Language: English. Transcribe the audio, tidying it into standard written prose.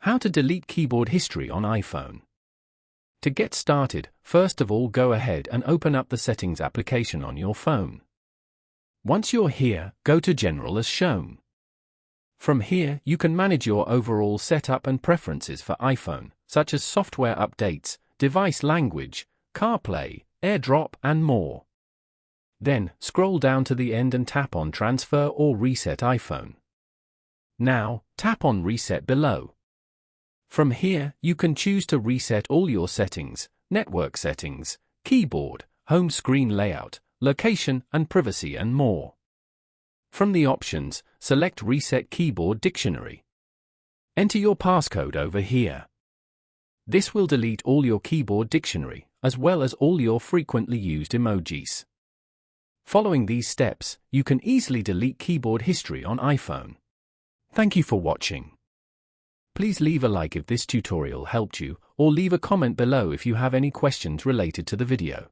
How to delete keyboard history on iPhone. To get started, first of all go ahead and open up the Settings application on your phone. Once you're here, go to General as shown. From here, you can manage your overall setup and preferences for iPhone, such as software updates, device language, CarPlay, AirDrop, and more. Then, scroll down to the end and tap on Transfer or Reset iPhone. Now, tap on Reset below. From here, you can choose to reset all your settings, network settings, keyboard, home screen layout, location and privacy and more. From the options, select Reset Keyboard Dictionary. Enter your passcode over here. This will delete all your keyboard dictionary, as well as all your frequently used emojis. Following these steps, you can easily delete keyboard history on iPhone. Thank you for watching. Please leave a like if this tutorial helped you, or leave a comment below if you have any questions related to the video.